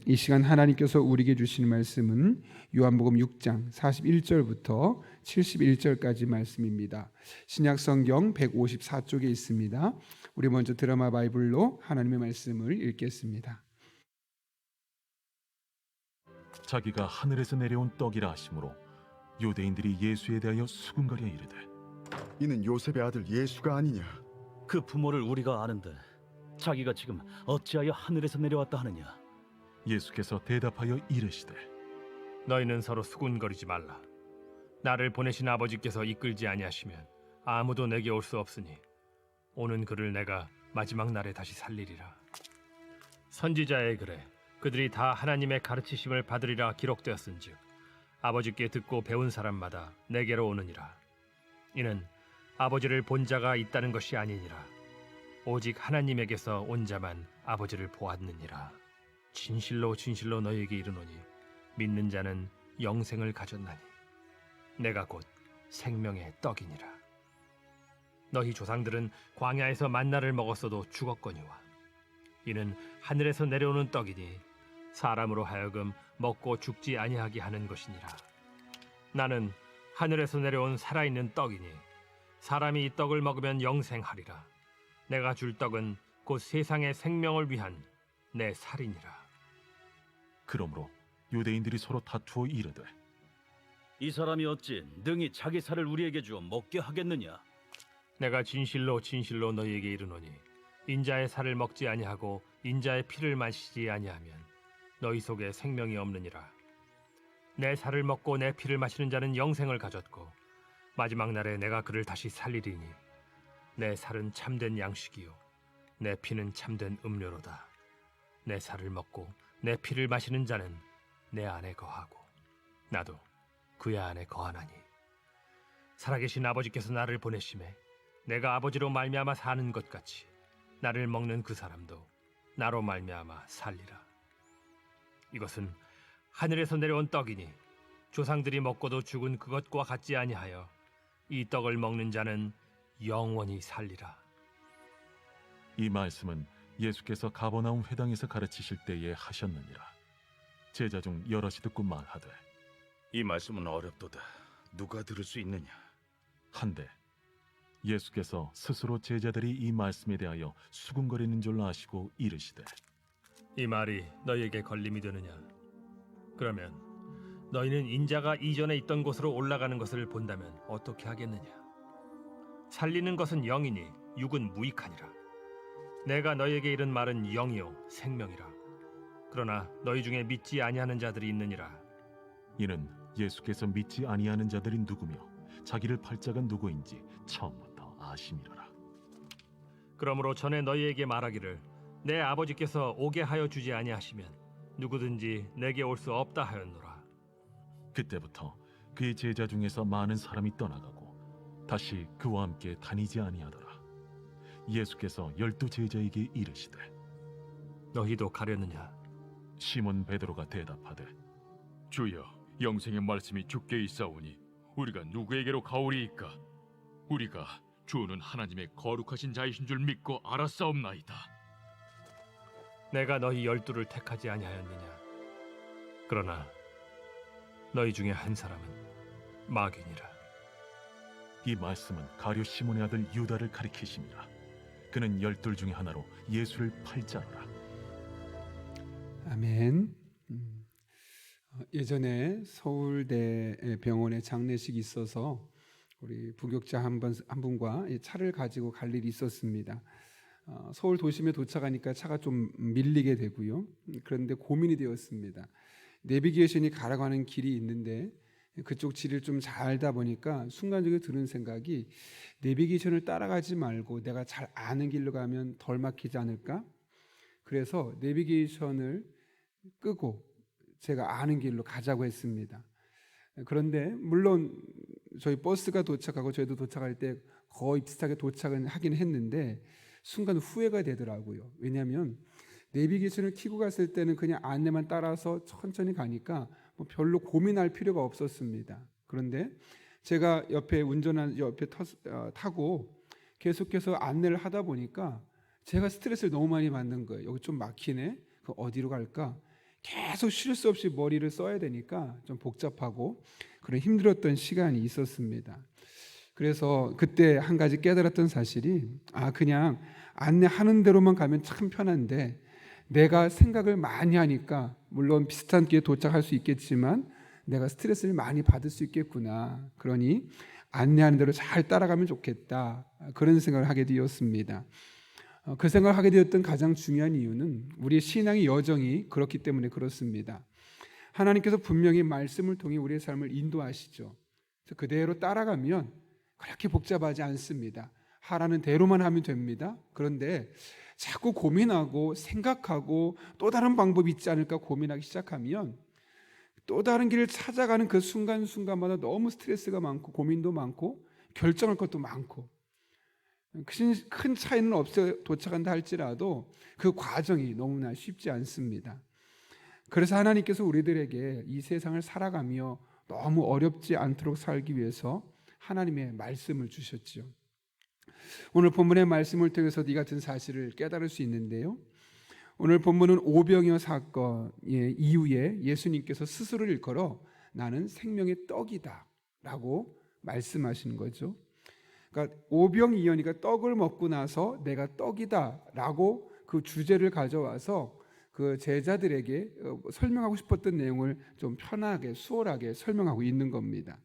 이 시간 하나님께서 우리에게 주시는 말씀은 요한복음 6장 41절부터 71절까지 말씀입니다. 신약성경 154쪽에 있습니다. 우리 먼저 드라마 바이블로 하나님의 말씀을 읽겠습니다. 자기가 하늘에서 내려온 떡이라 하심으로 유대인들이 예수에 대하여 수군거려 이르되 이는 요셉의 아들 예수가 아니냐? 그 부모를 우리가 아는데 자기가 지금 어찌하여 하늘에서 내려왔다 하느냐? 예수께서 대답하여 이르시되 너희는 서로 수군거리지 말라. 나를 보내신 아버지께서 이끌지 아니하시면 아무도 내게 올 수 없으니 오는 그를 내가 마지막 날에 다시 살리리라. 선지자의 글에 그들이 다 하나님의 가르치심을 받으리라 기록되었은즉 아버지께 듣고 배운 사람마다 내게로 오느니라. 이는 아버지를 본 자가 있다는 것이 아니니라. 오직 하나님에게서 온 자만 아버지를 보았느니라. 진실로 진실로 너희에게 이르노니 믿는 자는 영생을 가졌나니 내가 곧 생명의 떡이니라. 너희 조상들은 광야에서 만나를 먹었어도 죽었거니와 이는 하늘에서 내려오는 떡이니 사람으로 하여금 먹고 죽지 아니하게 하는 것이니라. 나는 하늘에서 내려온 살아있는 떡이니 사람이 이 떡을 먹으면 영생하리라. 내가 줄 떡은 곧 세상의 생명을 위한 내 살이니라. 그러므로 유대인들이 서로 다투어 이르되 이 사람이 어찌 능히 자기 살을 우리에게 주어 먹게 하겠느냐? 내가 진실로 진실로 너희에게 이르노니 인자의 살을 먹지 아니하고 인자의 피를 마시지 아니하면 너희 속에 생명이 없느니라. 내 살을 먹고 내 피를 마시는 자는 영생을 가졌고 마지막 날에 내가 그를 다시 살리리니 내 살은 참된 양식이요 내 피는 참된 음료로다. 내 살을 먹고 내 피를 마시는 자는 내 안에 거하고 나도 그의 안에 거하나니 살아계신 아버지께서 나를 보내심에 내가 아버지로 말미암아 사는 것 같이 나를 먹는 그 사람도 나로 말미암아 살리라. 이것은 하늘에서 내려온 떡이니 조상들이 먹고도 죽은 그것과 같지 아니하여 이 떡을 먹는 자는 영원히 살리라. 이 말씀은 예수께서 가버나움 회당에서 가르치실 때에 하셨느니라. 제자 중 여럿이 듣고 말하되 이 말씀은 어렵도다. 누가 들을 수 있느냐? 한데 예수께서 스스로 제자들이 이 말씀에 대하여 수군거리는 줄 아시고 이르시되 이 말이 너희에게 걸림이 되느냐? 그러면 너희는 인자가 이전에 있던 곳으로 올라가는 것을 본다면 어떻게 하겠느냐? 살리는 것은 영이니 육은 무익하니라. 내가 너희에게 이른 말은 영이요 생명이라. 그러나 너희 중에 믿지 아니하는 자들이 있느니라. 이는 예수께서 믿지 아니하는 자들이 누구며 자기를 팔 자가 누구인지 처음부터 아심이로라. 그러므로 전에 너희에게 말하기를 내 아버지께서 오게 하여 주지 아니하시면 누구든지 내게 올 수 없다 하였노라. 그때부터 그의 제자 중에서 많은 사람이 떠나가고 다시 그와 함께 다니지 아니하더라. 예수께서 12 제자에게 이르시되 너희도 가려느냐? 시몬 베드로가 대답하되 주여, 영생의 말씀이 주께 있사오니 우리가 누구에게로 가오리이까? 우리가 주는 하나님의 거룩하신 자이신 줄 믿고 알았사옵나이다. 내가 너희 12를 택하지 아니하였느냐? 그러나 너희 중에 한 사람은 마귀니라. 이 말씀은 가룟 시몬의 아들 유다를 가리키심이라. 그는 12 중에 하나로 예수를 팔 자로라. 아멘. 예전에 서울대 병원에 장례식이 있어서 우리 부교육자 한 분과 차를 가지고 갈 일이 있었습니다. 서울 도심에 도착하니까 차가 좀 밀리게 되고요. 그런데 고민이 되었습니다. 내비게이션이 가라고 하는 길이 있는데 그쪽 지를 좀 잘 알다 보니까 순간적으로 드는 생각이 내비게이션을 따라가지 말고 내가 잘 아는 길로 가면 덜 막히지 않을까? 그래서 내비게이션을 끄고 제가 아는 길로 가자고 했습니다. 그런데 물론 저희 버스가 도착하고 저희도 도착할 때 거의 비슷하게 도착은 하긴 했는데 순간 후회가 되더라고요. 왜냐하면 내비게이션을 켜고 갔을 때는 그냥 안내만 따라서 천천히 가니까 뭐 별로 고민할 필요가 없었습니다. 그런데 제가 옆에 타고 계속해서 안내를 하다 보니까 제가 스트레스를 너무 많이 받는 거예요. 여기 좀 막히네. 그럼 어디로 갈까? 계속 쉴 수 없이 머리를 써야 되니까 좀 복잡하고 그런 힘들었던 시간이 있었습니다. 그래서 그때 한 가지 깨달았던 사실이 그냥 안내하는 대로만 가면 참 편한데 내가 생각을 많이 하니까 물론 비슷한 길에 도착할 수 있겠지만 내가 스트레스를 많이 받을 수 있겠구나. 그러니 안내하는 대로 잘 따라가면 좋겠다. 그런 생각을 하게 되었습니다. 그 생각을 하게 되었던 가장 중요한 이유는 우리의 신앙의 여정이 그렇기 때문에 그렇습니다. 하나님께서 분명히 말씀을 통해 우리의 삶을 인도하시죠. 그래서 그대로 따라가면 그렇게 복잡하지 않습니다. 하라는 대로만 하면 됩니다. 그런데 자꾸 고민하고 생각하고 또 다른 방법이 있지 않을까 고민하기 시작하면 또 다른 길을 찾아가는 그 순간순간마다 너무 스트레스가 많고 고민도 많고 결정할 것도 많고 큰 차이는 없어 도착한다 할지라도 그 과정이 너무나 쉽지 않습니다. 그래서 하나님께서 우리들에게 이 세상을 살아가며 너무 어렵지 않도록 살기 위해서 하나님의 말씀을 주셨지요. 오늘 본문의 말씀을 통해서 이 같은 사실을 깨달을 수 있는데요. 오늘 본문은 오병이어 사건의 이후에 예수님께서 스스로를 일컬어 나는 생명의 떡이다 라고 말씀하시는 거죠. 그러니까 오병이어니까 떡을 먹고 나서 내가 떡이다 라고 그 주제를 가져와서 그 제자들에게 설명하고 싶었던 내용을 좀 편하게 수월하게 설명하고 있는 겁니다.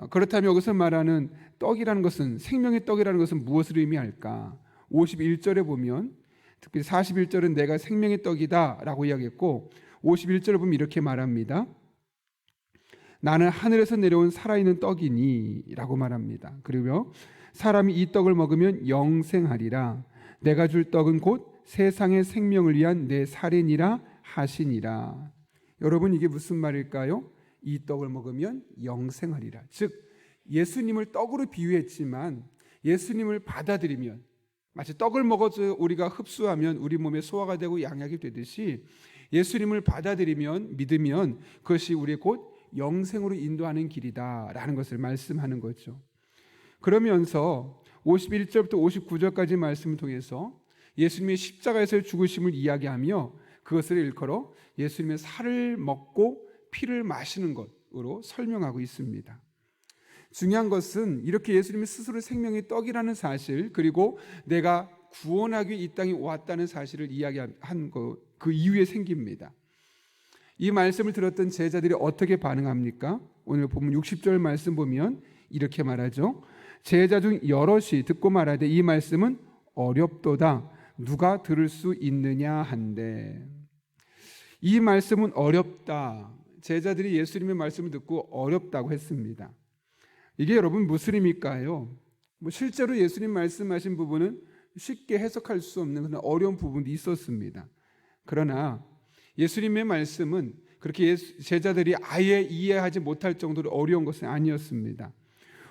그렇다면 여기서 말하는 떡이라는 것은 생명의 떡이라는 것은 무엇을 의미할까? 51절에 보면 특히 41절은 내가 생명의 떡이다 라고 이야기했고 51절을 보면 이렇게 말합니다. 나는 하늘에서 내려온 살아있는 떡이니 라고 말합니다. 그리고 사람이 이 떡을 먹으면 영생하리라. 내가 줄 떡은 곧 세상의 생명을 위한 내 살이니라 하시니라. 여러분 이게 무슨 말일까요? 이 떡을 먹으면 영생하리라. 즉 예수님을 떡으로 비유했지만 예수님을 받아들이면 마치 떡을 먹어서 우리가 흡수하면 우리 몸에 소화가 되고 양약이 되듯이 예수님을 받아들이면 믿으면 그것이 우리의 곧 영생으로 인도하는 길이다라는 것을 말씀하는 거죠. 그러면서 51절부터 59절까지 말씀을 통해서 예수님의 십자가에서의 죽으심을 이야기하며 그것을 일컬어 예수님의 살을 먹고 피를 마시는 것으로 설명하고 있습니다. 중요한 것은 이렇게 예수님이 스스로 생명의 떡이라는 사실 그리고 내가 구원하기 위해 이 땅에 왔다는 사실을 이야기한 그 이후에 생깁니다. 이 말씀을 들었던 제자들이 어떻게 반응합니까? 오늘 보면 60절 말씀 보면 이렇게 말하죠. 제자 중 여럿이 듣고 말하되 이 말씀은 어렵도다. 누가 들을 수 있느냐 한데 이 말씀은 어렵다. 제자들이 예수님의 말씀을 듣고 어렵다고 했습니다. 이게 여러분 무슨 의미일까요? 실제로 예수님 말씀하신 부분은 쉽게 해석할 수 없는 그런 어려운 부분도 있었습니다. 그러나 예수님의 말씀은 그렇게 제자들이 아예 이해하지 못할 정도로 어려운 것은 아니었습니다.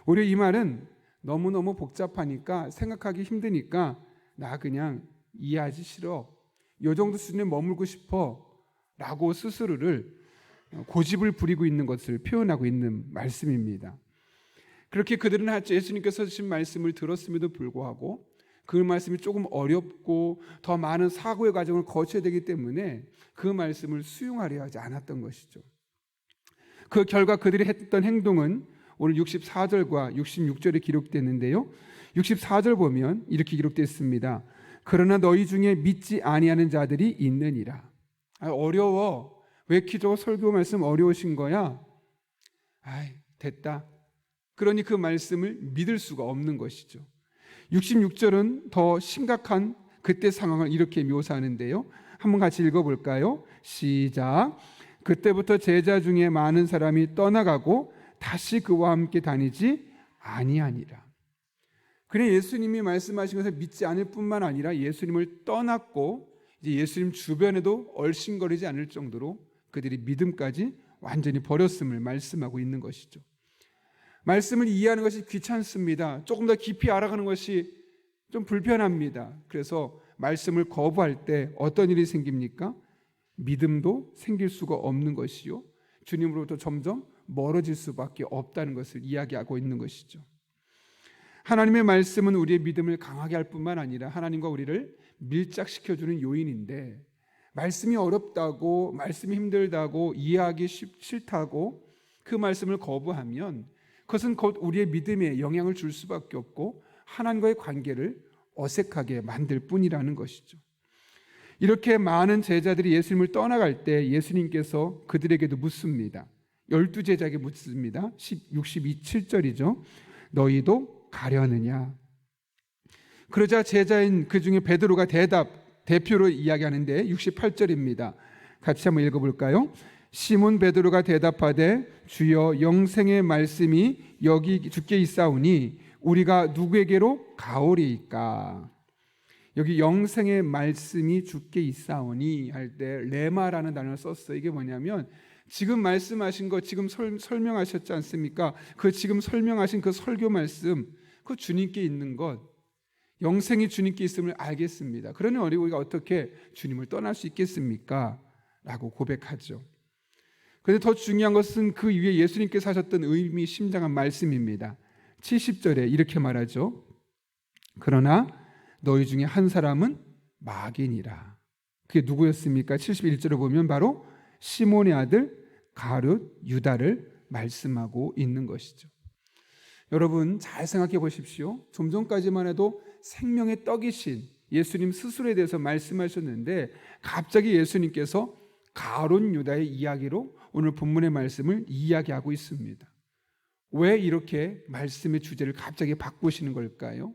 오히려 이 말은 너무너무 복잡하니까 생각하기 힘드니까 나 그냥 이해하기 싫어. 이 정도 수준에 머물고 싶어 라고 스스로를 고집을 부리고 있는 것을 표현하고 있는 말씀입니다. 그렇게 그들은 예수님께서 하신 말씀을 들었음에도 불구하고 그 말씀이 조금 어렵고 더 많은 사고의 과정을 거쳐야 되기 때문에 그 말씀을 수용하려 하지 않았던 것이죠. 그 결과 그들이 했던 행동은 오늘 64절과 66절에 기록됐는데요. 64절 보면 이렇게 기록됐습니다. 그러나 너희 중에 믿지 아니하는 자들이 있느니라. 어려워. 왜 기도 설교 말씀 어려우신 거야? 됐다. 그러니 그 말씀을 믿을 수가 없는 것이죠. 66절은 더 심각한 그때 상황을 이렇게 묘사하는데요. 한번 같이 읽어볼까요? 시작. 그때부터 제자 중에 많은 사람이 떠나가고 다시 그와 함께 다니지 아니하니라. 그래 예수님이 말씀하신 것을 믿지 않을 뿐만 아니라 예수님을 떠났고 이제 예수님 주변에도 얼씬거리지 않을 정도로 그들이 믿음까지 완전히 버렸음을 말씀하고 있는 것이죠. 말씀을 이해하는 것이 귀찮습니다. 조금 더 깊이 알아가는 것이 좀 불편합니다. 그래서 말씀을 거부할 때 어떤 일이 생깁니까? 믿음도 생길 수가 없는 것이요. 주님으로부터 점점 멀어질 수밖에 없다는 것을 이야기하고 있는 것이죠. 하나님의 말씀은 우리의 믿음을 강하게 할 뿐만 아니라 하나님과 우리를 밀착시켜주는 요인인데 말씀이 어렵다고, 말씀이 힘들다고, 이해하기 싫다고 그 말씀을 거부하면 그것은 곧 우리의 믿음에 영향을 줄 수밖에 없고 하나님과의 관계를 어색하게 만들 뿐이라는 것이죠. 이렇게 많은 제자들이 예수님을 떠나갈 때 예수님께서 그들에게도 묻습니다. 12제자에게 묻습니다. 62.7절이죠. 너희도 가려느냐? 그러자 제자인 그 중에 베드로가 대표로 이야기하는데 68절입니다. 같이 한번 읽어볼까요? 시몬 베드로가 대답하되 주여 영생의 말씀이 여기 주께 있사오니 우리가 누구에게로 가오리이까? 여기 영생의 말씀이 주께 있사오니 할 때 레마라는 단어를 썼어요. 이게 뭐냐면 지금 말씀하신 거 지금 설명하셨지 않습니까? 그 지금 설명하신 그 설교 말씀 그 주님께 있는 것, 영생이 주님께 있음을 알겠습니다. 그러니 우리가 어떻게 주님을 떠날 수 있겠습니까? 라고 고백하죠. 그런데 더 중요한 것은 그 위에 예수님께서 하셨던 의미심장한 말씀입니다. 70절에 이렇게 말하죠. 그러나 너희 중에 한 사람은 마귀니라. 그게 누구였습니까? 71절에 보면 바로 시몬의 아들 가룟 유다를 말씀하고 있는 것이죠. 여러분 잘 생각해 보십시오. 좀 전까지만 해도 생명의 떡이신 예수님 스스로에 대해서 말씀하셨는데 갑자기 예수님께서 가룟 유다의 이야기로 오늘 본문의 말씀을 이야기하고 있습니다. 왜 이렇게 말씀의 주제를 갑자기 바꾸시는 걸까요?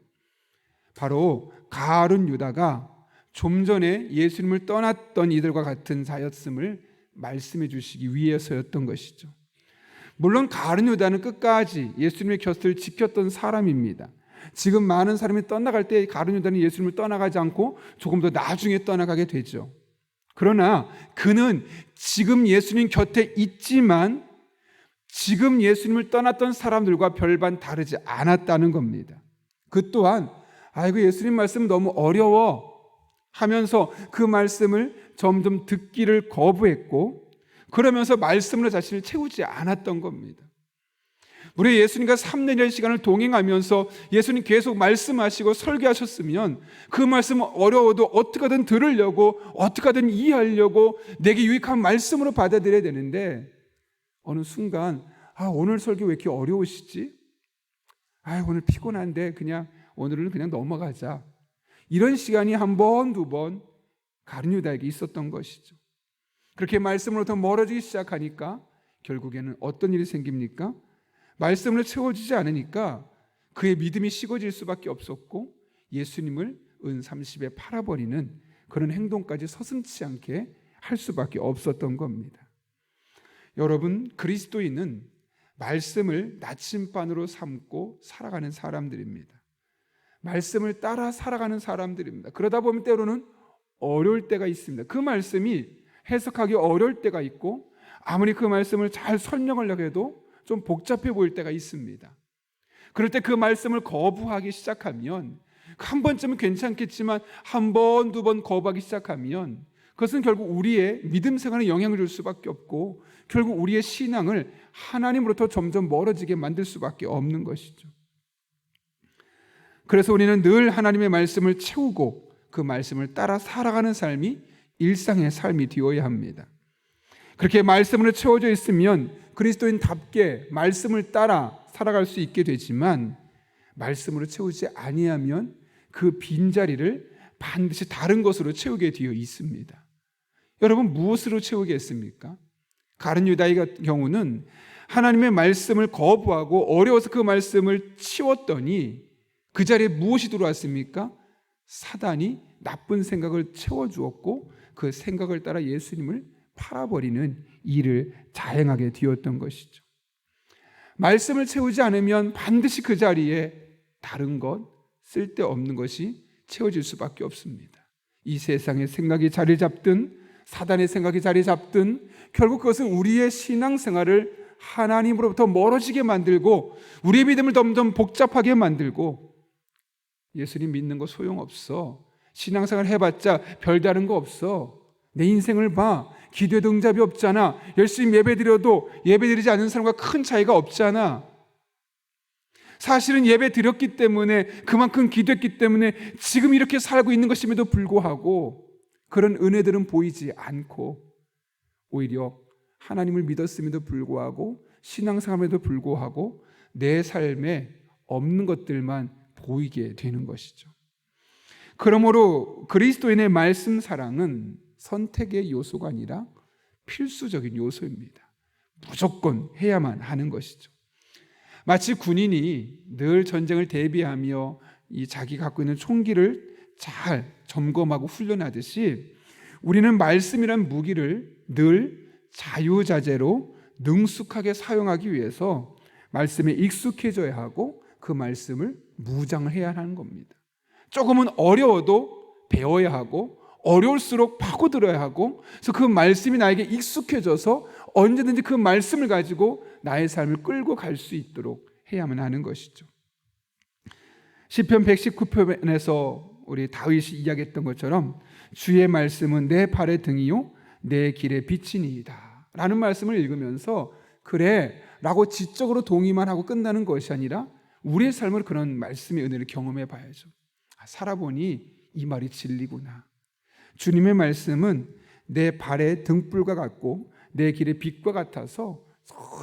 바로 가룟 유다가 좀 전에 예수님을 떠났던 이들과 같은 자였음을 말씀해 주시기 위해서였던 것이죠. 물론 가룟 유다는 끝까지 예수님의 곁을 지켰던 사람입니다. 지금 많은 사람이 떠나갈 때 가룟 유다는 예수님을 떠나가지 않고 조금 더 나중에 떠나가게 되죠. 그러나 그는 지금 예수님 곁에 있지만 지금 예수님을 떠났던 사람들과 별반 다르지 않았다는 겁니다. 그 또한 아이고 예수님 말씀 너무 어려워 하면서 그 말씀을 점점 듣기를 거부했고 그러면서 말씀으로 자신을 채우지 않았던 겁니다. 우리 예수님과 3년의 시간을 동행하면서 예수님 계속 말씀하시고 설교하셨으면 그 말씀은 어려워도 어떻게든 들으려고 어떻게든 이해하려고 내게 유익한 말씀으로 받아들여야 되는데 어느 순간 오늘 설교 왜 이렇게 어려우시지? 오늘 피곤한데 오늘은 그냥 넘어가자. 이런 시간이 한 번, 두 번 가룟 유다에게 있었던 것이죠. 그렇게 말씀으로부터 멀어지기 시작하니까 결국에는 어떤 일이 생깁니까? 말씀을 채워주지 않으니까 그의 믿음이 식어질 수밖에 없었고 예수님을 은30에 팔아버리는 그런 행동까지 서슴지 않게 할 수밖에 없었던 겁니다. 여러분, 그리스도인은 말씀을 나침반으로 삼고 살아가는 사람들입니다. 말씀을 따라 살아가는 사람들입니다. 그러다 보면 때로는 어려울 때가 있습니다. 그 말씀이 해석하기 어려울 때가 있고 아무리 그 말씀을 잘 설명하려고 해도 좀 복잡해 보일 때가 있습니다. 그럴 때 그 말씀을 거부하기 시작하면 한 번쯤은 괜찮겠지만 한 번, 두 번 거부하기 시작하면 그것은 결국 우리의 믿음 생활에 영향을 줄 수밖에 없고 결국 우리의 신앙을 하나님으로부터 점점 멀어지게 만들 수밖에 없는 것이죠. 그래서 우리는 늘 하나님의 말씀을 채우고 그 말씀을 따라 살아가는 삶이 일상의 삶이 되어야 합니다. 그렇게 말씀으로 채워져 있으면 그리스도인답게 말씀을 따라 살아갈 수 있게 되지만 말씀으로 채우지 아니하면 그 빈자리를 반드시 다른 것으로 채우게 되어 있습니다. 여러분 무엇으로 채우겠습니까? 가룟 유다의 경우는 하나님의 말씀을 거부하고 어려워서 그 말씀을 치웠더니 그 자리에 무엇이 들어왔습니까? 사단이 나쁜 생각을 채워주었고 그 생각을 따라 예수님을 팔아버리는 일을 자행하게 되었던 것이죠. 말씀을 채우지 않으면 반드시 그 자리에 다른 것, 쓸데없는 것이 채워질 수밖에 없습니다. 이 세상의 생각이 자리 잡든 사단의 생각이 자리 잡든 결국 그것은 우리의 신앙생활을 하나님으로부터 멀어지게 만들고 우리의 믿음을 점점 복잡하게 만들고 예수님 믿는 거 소용없어. 신앙생활 해봤자 별다른 거 없어. 내 인생을 봐. 기도에도 응답이 없잖아. 열심히 예배드려도 예배드리지 않는 사람과 큰 차이가 없잖아. 사실은 예배드렸기 때문에 그만큼 기도했기 때문에 지금 이렇게 살고 있는 것임에도 불구하고 그런 은혜들은 보이지 않고 오히려 하나님을 믿었음에도 불구하고 신앙생활에도 불구하고 내 삶에 없는 것들만 보이게 되는 것이죠. 그러므로 그리스도인의 말씀 사랑은 선택의 요소가 아니라 필수적인 요소입니다. 무조건 해야만 하는 것이죠. 마치 군인이 늘 전쟁을 대비하며 이 자기 갖고 있는 총기를 잘 점검하고 훈련하듯이 우리는 말씀이란 무기를 늘 자유자재로 능숙하게 사용하기 위해서 말씀에 익숙해져야 하고 그 말씀을 무장을 해야 하는 겁니다. 조금은 어려워도 배워야 하고 어려울수록 파고들어야 하고, 그래서 그 말씀이 나에게 익숙해져서 언제든지 그 말씀을 가지고 나의 삶을 끌고 갈 수 있도록 해야만 하는 것이죠. 시편 119편에서 우리 다윗이 이야기했던 것처럼 주의 말씀은 내 발의 등이요 내 길의 빛이니이다 라는 말씀을 읽으면서 그래 라고 지적으로 동의만 하고 끝나는 것이 아니라 우리의 삶을 그런 말씀의 은혜를 경험해 봐야죠. 살아보니 이 말이 진리구나. 주님의 말씀은 내 발의 등불과 같고 내 길의 빛과 같아서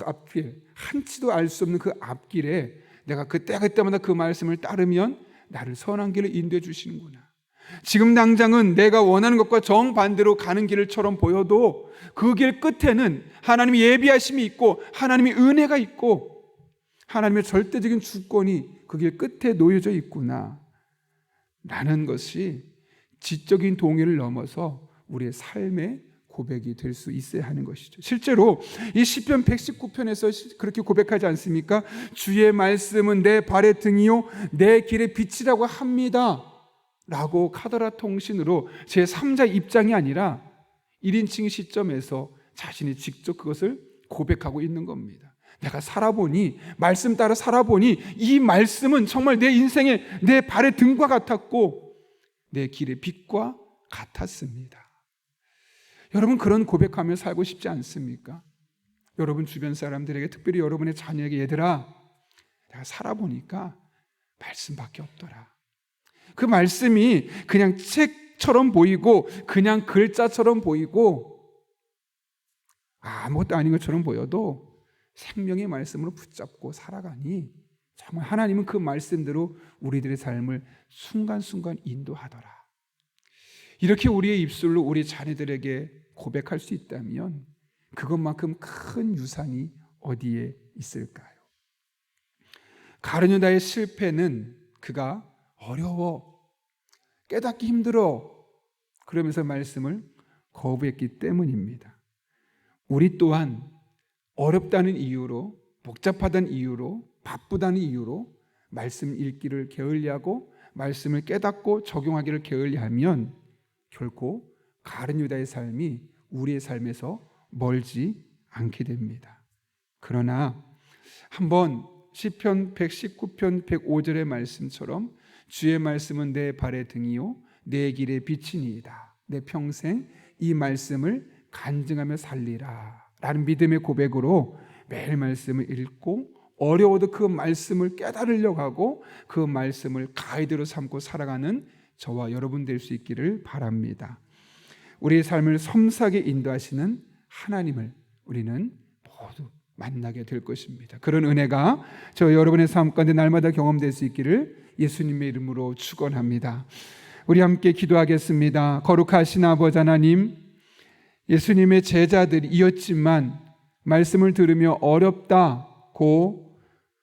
앞길, 한치도 알 수 없는 그 앞길에 내가 그때마다 그 말씀을 따르면 나를 선한 길을 인도해 주시는구나. 지금 당장은 내가 원하는 것과 정반대로 가는 길처럼 보여도 그 길 끝에는 하나님의 예비하심이 있고 하나님의 은혜가 있고 하나님의 절대적인 주권이 그 길 끝에 놓여져 있구나 라는 것이 지적인 동의를 넘어서 우리의 삶의 고백이 될 수 있어야 하는 것이죠. 실제로 이 시편 119편에서 그렇게 고백하지 않습니까? 주의 말씀은 내 발의 등이요 내 길의 빛이라고 합니다 라고 카더라 통신으로 제3자 입장이 아니라 1인칭 시점에서 자신이 직접 그것을 고백하고 있는 겁니다. 내가 살아보니, 말씀 따라 살아보니 이 말씀은 정말 내 인생의 내 발의 등과 같았고 내 길의 빛과 같았습니다. 여러분 그런 고백하며 살고 싶지 않습니까? 여러분 주변 사람들에게, 특별히 여러분의 자녀에게, 얘들아 내가 살아보니까 말씀밖에 없더라. 그 말씀이 그냥 책처럼 보이고 그냥 글자처럼 보이고 아무것도 아닌 것처럼 보여도 생명의 말씀으로 붙잡고 살아가니 정말 하나님은 그 말씀대로 우리들의 삶을 순간순간 인도하더라. 이렇게 우리의 입술로 우리 자녀들에게 고백할 수 있다면 그것만큼 큰 유산이 어디에 있을까요? 가룟 유다의 실패는 그가 어려워, 깨닫기 힘들어 그러면서 말씀을 거부했기 때문입니다. 우리 또한 어렵다는 이유로, 복잡하다는 이유로, 바쁘다는 이유로 말씀 읽기를 게을리하고 말씀을 깨닫고 적용하기를 게을리하면 결코 가룟 유다의 삶이 우리의 삶에서 멀지 않게 됩니다. 그러나 한번 시편 119편 105절의 말씀처럼 주의 말씀은 내 발의 등이요 내 길의 빛이니이다. 내 평생 이 말씀을 간증하며 살리라 라는 믿음의 고백으로 매일 말씀을 읽고 어려워도 그 말씀을 깨달으려고 하고 그 말씀을 가이드로 삼고 살아가는 저와 여러분 될 수 있기를 바랍니다. 우리의 삶을 섬세하게 인도하시는 하나님을 우리는 모두 만나게 될 것입니다. 그런 은혜가 저 여러분의 삶 가운데 날마다 경험될 수 있기를 예수님의 이름으로 축원합니다. 우리 함께 기도하겠습니다. 거룩하신 아버지 하나님, 예수님의 제자들이었지만 말씀을 들으며 어렵다고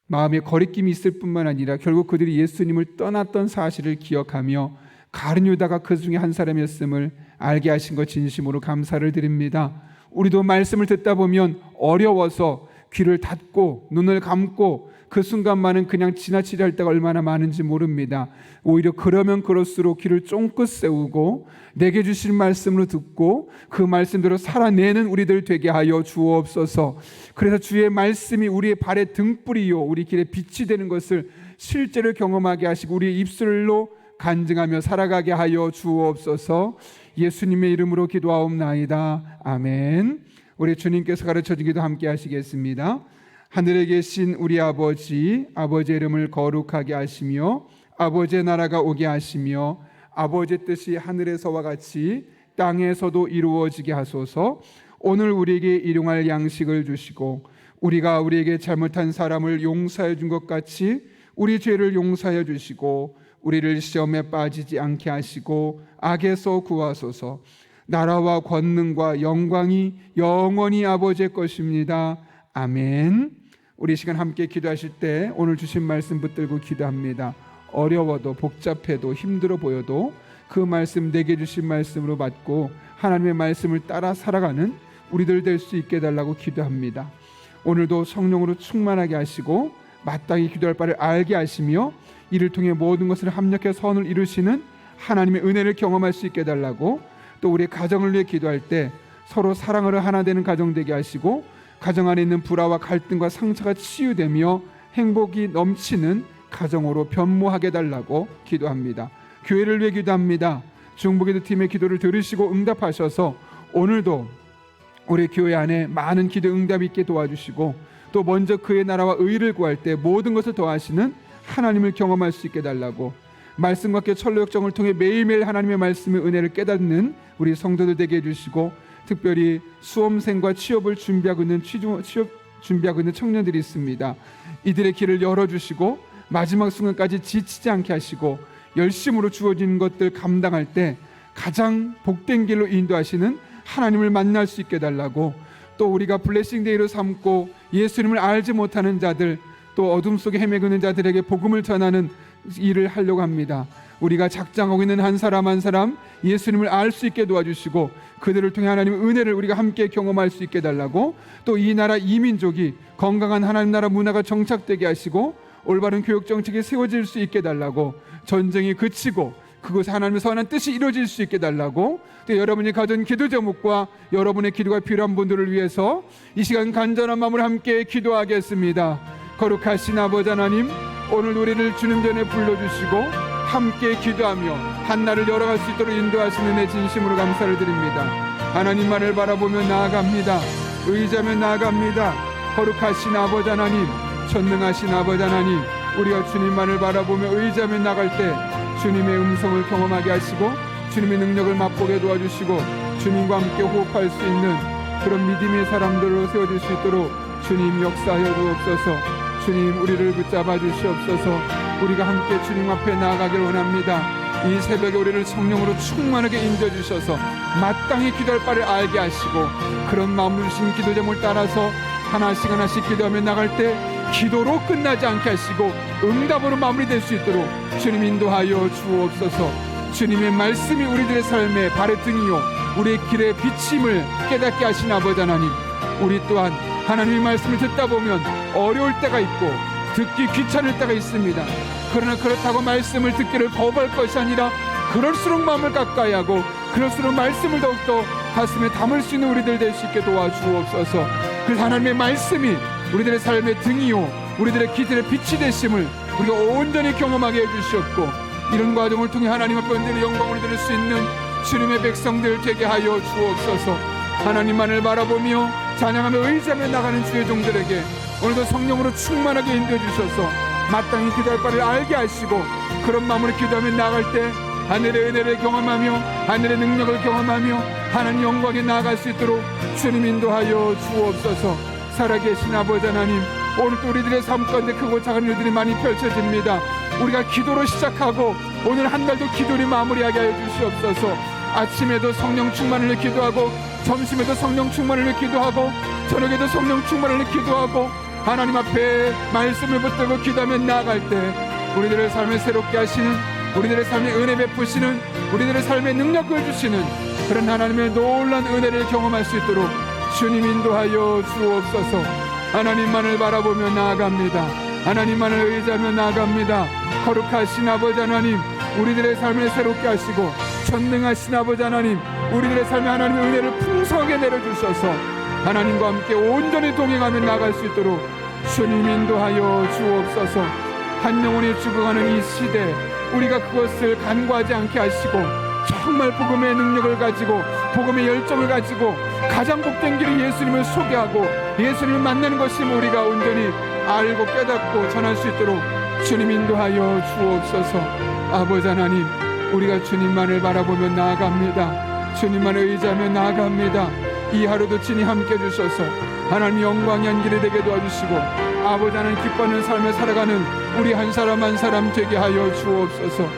마음에 거리낌이 있을 뿐만 아니라 결국 그들이 예수님을 떠났던 사실을 기억하며 가룟 유다가 그 중에 한 사람이었음을 알게 하신 것 진심으로 감사를 드립니다. 우리도 말씀을 듣다 보면 어려워서 귀를 닫고 눈을 감고 그 순간만은 그냥 지나치려 할 때가 얼마나 많은지 모릅니다. 오히려 그러면 그럴수록 귀를 쫑긋 세우고 내게 주실 말씀으로 듣고 그 말씀대로 살아내는 우리들 되게 하여 주옵소서. 그래서 주의 말씀이 우리의 발의 등불이요 우리 길에 빛이 되는 것을 실제로 경험하게 하시고 우리의 입술로 간증하며 살아가게 하여 주옵소서. 예수님의 이름으로 기도하옵나이다. 아멘. 우리 주님께서 가르쳐준 기도 함께 하시겠습니다. 하늘에 계신 우리 아버지, 아버지의 이름을 거룩하게 하시며 아버지의 나라가 오게 하시며 아버지의 뜻이 하늘에서와 같이 땅에서도 이루어지게 하소서. 오늘 우리에게 일용할 양식을 주시고 우리가 우리에게 잘못한 사람을 용서해 준 것 같이 우리 죄를 용서해 주시고 우리를 시험에 빠지지 않게 하시고 악에서 구하소서. 나라와 권능과 영광이 영원히 아버지의 것입니다. 아멘. 우리 시간 함께 기도하실 때 오늘 주신 말씀 붙들고 기도합니다. 어려워도 복잡해도 힘들어 보여도 그 말씀 내게 주신 말씀으로 받고 하나님의 말씀을 따라 살아가는 우리들 될 수 있게 해달라고 기도합니다. 오늘도 성령으로 충만하게 하시고 마땅히 기도할 바를 알게 하시며 이를 통해 모든 것을 합력해 선을 이루시는 하나님의 은혜를 경험할 수 있게 해달라고, 또 우리 가정을 위해 기도할 때 서로 사랑으로 하나 되는 가정 되게 하시고 가정 안에 있는 불화와 갈등과 상처가 치유되며 행복이 넘치는 가정으로 변모하게 해달라고 기도합니다. 교회를 위해 기도합니다. 중보기도 팀의 기도를 들으시고 응답하셔서 오늘도 우리 교회 안에 많은 기도 응답이 있게 도와주시고 또 먼저 그의 나라와 의를 구할 때 모든 것을 더하시는 하나님을 경험할 수 있게 해달라고, 말씀과 함께 천로역정을 통해 매일매일 하나님의 말씀의 은혜를 깨닫는 우리 성도들 되게 해주시고, 특별히 수험생과 취업을 준비하고 있는 취업 준비하고 있는 청년들이 있습니다. 이들의 길을 열어주시고 마지막 순간까지 지치지 않게 하시고 열심으로 주어지는 것들 감당할 때 가장 복된 길로 인도하시는 하나님을 만날 수 있게 해달라고, 또 우리가 블레싱데이로 삼고 예수님을 알지 못하는 자들, 또 어둠 속에 헤매고 있는 자들에게 복음을 전하는 일을 하려고 합니다. 우리가 작정하고 있는 한 사람 한 사람 예수님을 알 수 있게 도와주시고 그들을 통해 하나님의 은혜를 우리가 함께 경험할 수 있게 해달라고, 또 이 나라 이 민족이 건강한 하나님 나라 문화가 정착되게 하시고 올바른 교육 정책이 세워질 수 있게 해달라고, 전쟁이 그치고 그곳에 하나님의 선한 뜻이 이루어질 수 있게 해달라고, 또 여러분이 가진 기도 제목과 여러분의 기도가 필요한 분들을 위해서 이 시간 간절한 마음으로 함께 기도하겠습니다. 거룩하신 아버지 하나님, 오늘 우리를 주님 전에 불러주시고 함께 기도하며 한날을 열어갈 수 있도록 인도하시는 내 진심으로 감사를 드립니다. 하나님만을 바라보며 나아갑니다. 의지하며 나아갑니다. 거룩하신 아버지 하나님, 전능하신 아버지 하나님, 우리가 주님만을 바라보며 의지하며 나갈 때 주님의 음성을 경험하게 하시고 주님의 능력을 맛보게 도와주시고 주님과 함께 호흡할 수 있는 그런 믿음의 사람들로 세워질 수 있도록 주님 역사하여 주옵소서. 주님 우리를 붙잡아 주시옵소서. 우리가 함께 주님 앞에 나아가길 원합니다. 이 새벽에 우리를 성령으로 충만하게 인도해 주셔서 마땅히 기도할 바를 알게 하시고 그런 마음으로 주신 기도 제목을 따라서 하나씩 하나씩 기도하며 나갈 때 기도로 끝나지 않게 하시고 응답으로 마무리될 수 있도록 주님 인도하여 주옵소서. 주님의 말씀이 우리들의 삶의 발의 등이요 우리의 길의 비침을 깨닫게 하신 아버지 하나님, 우리 또한 하나님의 말씀을 듣다 보면 어려울 때가 있고 듣기 귀찮을 때가 있습니다. 그러나 그렇다고 말씀을 듣기를 거부할 것이 아니라 그럴수록 마음을 가까이 하고 그럴수록 말씀을 더욱더 가슴에 담을 수 있는 우리들 될 수 있게 도와주옵소서. 그래서 하나님의 말씀이 우리들의 삶의 등이요 우리들의 길의 빛이 되심을 우리가 온전히 경험하게 해주셨고, 이런 과정을 통해 하나님 앞에 온전히 영광을 드릴 수 있는 주님의 백성들 되게 하여 주옵소서. 하나님만을 바라보며 찬양하며 의지하며 나가는 주의 종들에게 오늘도 성령으로 충만하게 인도해 주셔서 마땅히 기도할 바를 알게 하시고 그런 마음으로 기도하며 나갈 때 하늘의 은혜를 경험하며 하늘의 능력을 경험하며 하나님 영광에 나아갈 수 있도록 주님 인도하여 주옵소서. 살아계신 아버지 하나님, 오늘도 우리들의 삶 가운데 크고 작은 일들이 많이 펼쳐집니다. 우리가 기도로 시작하고 오늘 한 달도 기도를 마무리하게 하여 주시옵소서. 아침에도 성령 충만을 기도하고 점심에도 성령 충만을 기도하고 저녁에도 성령 충만을 기도하고 하나님 앞에 말씀을 붙들고 기도하며 나아갈 때 우리들의 삶을 새롭게 하시는, 우리들의 삶에 은혜 베푸시는, 우리들의 삶에 능력을 주시는 그런 하나님의 놀라운 은혜를 경험할 수 있도록 주님 인도하여 주옵소서. 하나님만을 바라보며 나아갑니다. 하나님만을 의지하며 나아갑니다. 거룩하신 아버지 하나님, 우리들의 삶을 새롭게 하시고 전능하신 아버지 하나님, 우리들의 삶에 하나님의 은혜를 풍성하게 내려주셔서 하나님과 함께 온전히 동행하며 나갈 수 있도록 주님 인도하여 주옵소서. 한 영혼이 죽어가는 이 시대, 우리가 그것을 간과하지 않게 하시고 정말 복음의 능력을 가지고 복음의 열정을 가지고 가장 복된 길을 예수님을 소개하고 예수님을 만나는 것이 우리가 온전히 알고 깨닫고 전할 수 있도록 주님 인도하여 주옵소서. 아버지 하나님, 우리가 주님만을 바라보며 나아갑니다. 주님만을 의지하며 나아갑니다. 이 하루도 친히 함께 해주셔서 하나님 영광 연기를 되게 도와주시고 아버지 하나님 기뻐하는 삶을 살아가는 우리 한 사람 한 사람 되게 하여 주옵소서.